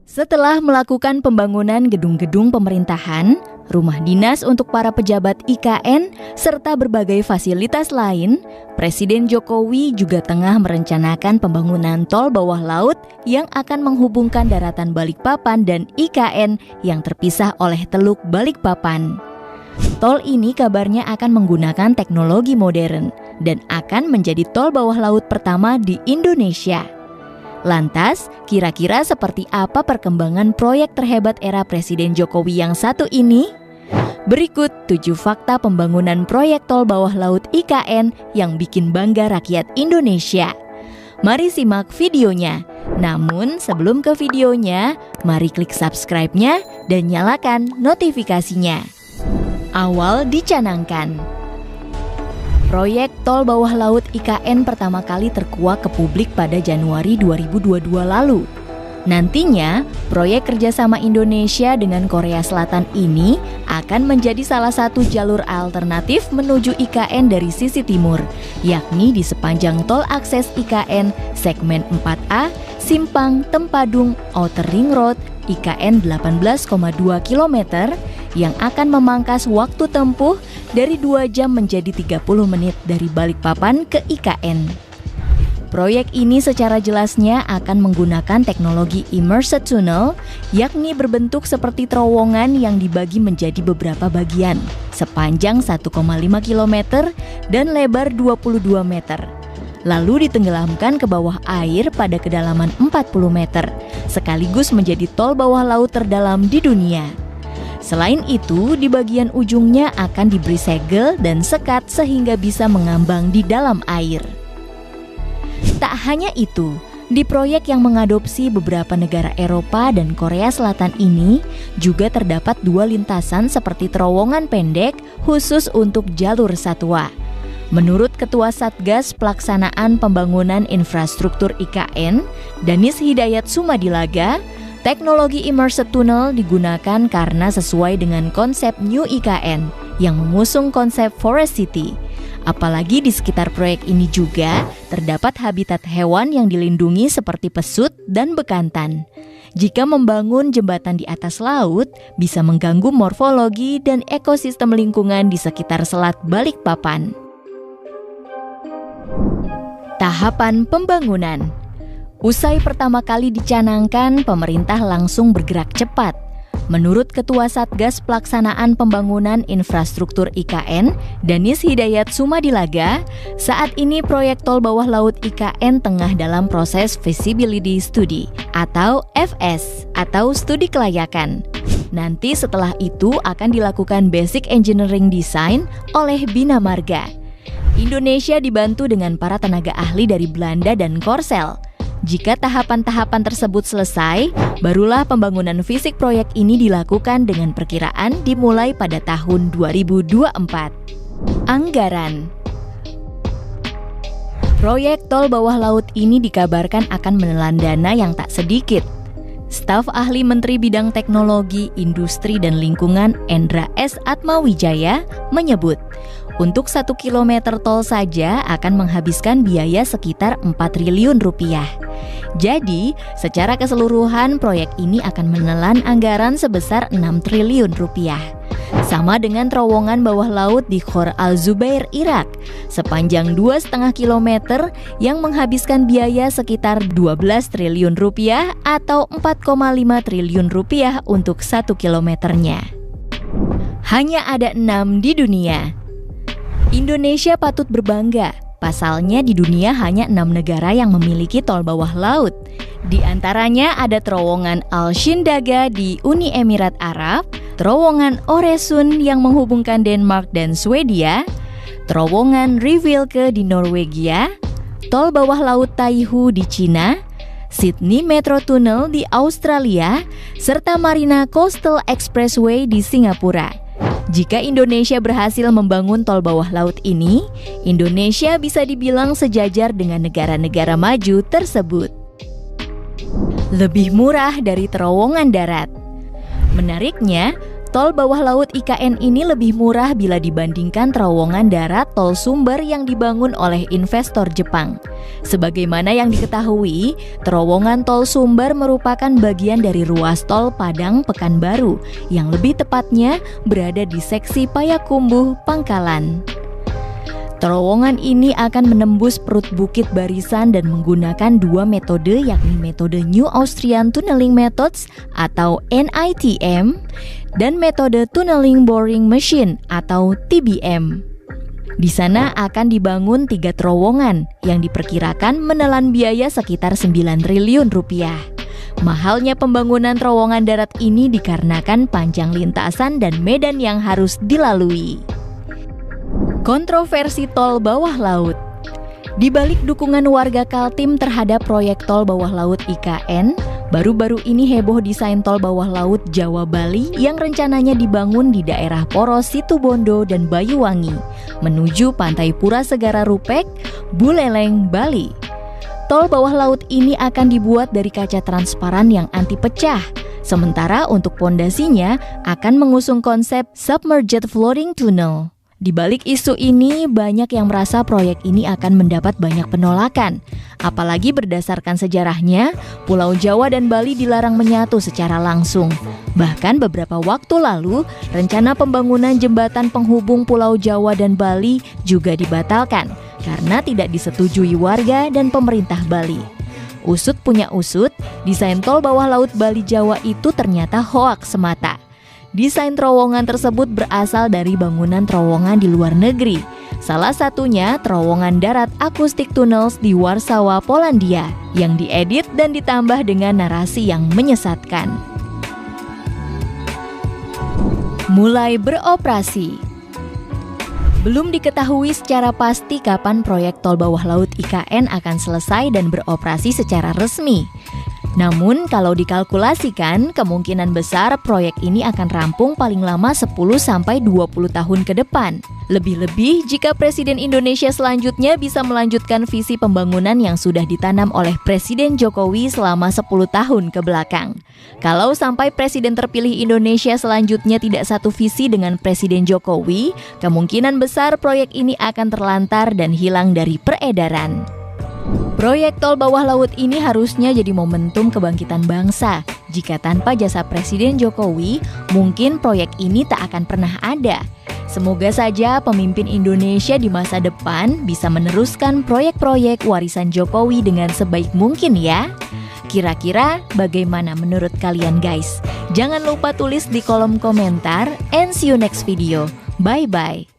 Setelah melakukan pembangunan gedung-gedung pemerintahan, rumah dinas untuk para pejabat IKN, serta berbagai fasilitas lain, Presiden Jokowi juga tengah merencanakan pembangunan tol bawah laut yang akan menghubungkan daratan Balikpapan dan IKN yang terpisah oleh Teluk Balikpapan. Tol ini kabarnya akan menggunakan teknologi modern dan akan menjadi tol bawah laut pertama di Indonesia. Lantas, kira-kira seperti apa perkembangan proyek terhebat era Presiden Jokowi yang satu ini? Berikut 7 fakta pembangunan proyek tol bawah laut IKN yang bikin bangga rakyat Indonesia. Mari simak videonya. Namun sebelum ke videonya, mari klik subscribe-nya dan nyalakan notifikasinya. Awal dicanangkan. Proyek tol bawah laut IKN pertama kali terkuak ke publik pada Januari 2022 lalu. Nantinya, proyek kerjasama Indonesia dengan Korea Selatan ini akan menjadi salah satu jalur alternatif menuju IKN dari sisi timur, yakni di sepanjang tol akses IKN segmen 4A, Simpang, Tempadung, Outer Ring Road, IKN 18,2 km yang akan memangkas waktu tempuh dari 2 jam menjadi 30 menit dari Balikpapan ke IKN. Proyek ini secara jelasnya akan menggunakan teknologi immersed tunnel, yakni berbentuk seperti terowongan yang dibagi menjadi beberapa bagian, sepanjang 1,5 km dan lebar 22 meter. Lalu ditenggelamkan ke bawah air pada kedalaman 40 meter, sekaligus menjadi tol bawah laut terdalam di dunia. Selain itu, di bagian ujungnya akan diberi segel dan sekat sehingga bisa mengambang di dalam air. Tak hanya itu, di proyek yang mengadopsi beberapa negara Eropa dan Korea Selatan ini juga terdapat 2 lintasan seperti terowongan pendek khusus untuk jalur satwa. Menurut Ketua Satgas Pelaksanaan Pembangunan Infrastruktur IKN, Danis Hidayat Sumadilaga, teknologi immersed tunnel digunakan karena sesuai dengan konsep New IKN yang mengusung konsep Forest City. Apalagi di sekitar proyek ini juga terdapat habitat hewan yang dilindungi seperti pesut dan bekantan. Jika membangun jembatan di atas laut, bisa mengganggu morfologi dan ekosistem lingkungan di sekitar Selat Balikpapan. Tahapan pembangunan. Usai pertama kali dicanangkan, pemerintah langsung bergerak cepat. Menurut Ketua Satgas Pelaksanaan Pembangunan Infrastruktur IKN, Danis Hidayat Sumadilaga, saat ini proyek tol bawah laut IKN tengah dalam proses feasibility study atau FS atau studi kelayakan. Nanti setelah itu akan dilakukan basic engineering design oleh Bina Marga. Indonesia dibantu dengan para tenaga ahli dari Belanda dan Korsel. Jika tahapan-tahapan tersebut selesai, barulah pembangunan fisik proyek ini dilakukan dengan perkiraan dimulai pada tahun 2024. Anggaran. Proyek tol bawah laut ini dikabarkan akan menelan dana yang tak sedikit. Staf ahli Menteri Bidang Teknologi, Industri dan Lingkungan Endra S. Atmawijaya menyebut, untuk 1 km tol saja akan menghabiskan biaya sekitar 4 triliun rupiah. Jadi, secara keseluruhan proyek ini akan menelan anggaran sebesar 6 triliun rupiah. Sama dengan terowongan bawah laut di Khor Al-Zubair, Irak, sepanjang 2,5 km yang menghabiskan biaya sekitar 12 triliun rupiah atau 4,5 triliun rupiah untuk 1 kilometernya. Hanya ada 6 di dunia. Indonesia patut berbangga, pasalnya di dunia hanya 6 negara yang memiliki tol bawah laut. Di antaranya ada terowongan Al-Shindaga di Uni Emirat Arab, terowongan Øresund yang menghubungkan Denmark dan Swedia, terowongan Rivierke di Norwegia, tol bawah laut Taihu di Cina, Sydney Metro Tunnel di Australia, serta Marina Coastal Expressway di Singapura. Jika Indonesia berhasil membangun tol bawah laut ini, Indonesia bisa dibilang sejajar dengan negara-negara maju tersebut. Lebih murah dari terowongan darat. Menariknya, Tol bawah laut IKN ini lebih murah bila dibandingkan terowongan darat tol sumber yang dibangun oleh investor Jepang. Sebagaimana yang diketahui, terowongan tol sumber merupakan bagian dari ruas tol Padang Pekanbaru yang lebih tepatnya berada di seksi Payakumbuh, Pangkalan. Terowongan ini akan menembus perut Bukit Barisan dan menggunakan dua metode, yakni metode New Austrian Tunneling Methods atau NITM dan metode Tunneling Boring Machine atau TBM. Di sana akan dibangun 3 terowongan yang diperkirakan menelan biaya sekitar 9 triliun rupiah. Mahalnya pembangunan terowongan darat ini dikarenakan panjang lintasan dan medan yang harus dilalui. Kontroversi tol bawah laut. Di balik dukungan warga Kaltim terhadap proyek tol bawah laut IKN, baru-baru ini heboh desain tol bawah laut Jawa Bali yang rencananya dibangun di daerah Poros Situbondo dan Banyuwangi menuju Pantai Pura Segara Rupek, Buleleng, Bali. Tol bawah laut ini akan dibuat dari kaca transparan yang anti pecah. Sementara untuk pondasinya akan mengusung konsep submerged floating tunnel. Di balik isu ini, banyak yang merasa proyek ini akan mendapat banyak penolakan. Apalagi berdasarkan sejarahnya, Pulau Jawa dan Bali dilarang menyatu secara langsung. Bahkan beberapa waktu lalu, rencana pembangunan jembatan penghubung Pulau Jawa dan Bali juga dibatalkan karena tidak disetujui warga dan pemerintah Bali. Usut punya usut, desain tol bawah laut Bali Jawa itu ternyata hoaks semata. Desain terowongan tersebut berasal dari bangunan terowongan di luar negeri. Salah satunya terowongan darat akustik tunnels di Warsawa, Polandia, yang diedit dan ditambah dengan narasi yang menyesatkan. Mulai beroperasi. Belum diketahui secara pasti kapan proyek tol bawah laut IKN akan selesai dan beroperasi secara resmi. Namun kalau dikalkulasikan, kemungkinan besar proyek ini akan rampung paling lama 10-20 tahun ke depan. Lebih-lebih jika Presiden Indonesia selanjutnya bisa melanjutkan visi pembangunan yang sudah ditanam oleh Presiden Jokowi selama 10 tahun ke belakang. Kalau sampai Presiden terpilih Indonesia selanjutnya tidak satu visi dengan Presiden Jokowi, kemungkinan besar proyek ini akan terlantar dan hilang dari peredaran. Proyek tol bawah laut ini harusnya jadi momentum kebangkitan bangsa. Jika tanpa jasa Presiden Jokowi, mungkin proyek ini tak akan pernah ada. Semoga saja pemimpin Indonesia di masa depan bisa meneruskan proyek-proyek warisan Jokowi dengan sebaik mungkin ya. Kira-kira bagaimana menurut kalian guys? Jangan lupa tulis di kolom komentar and see you next video. Bye-bye.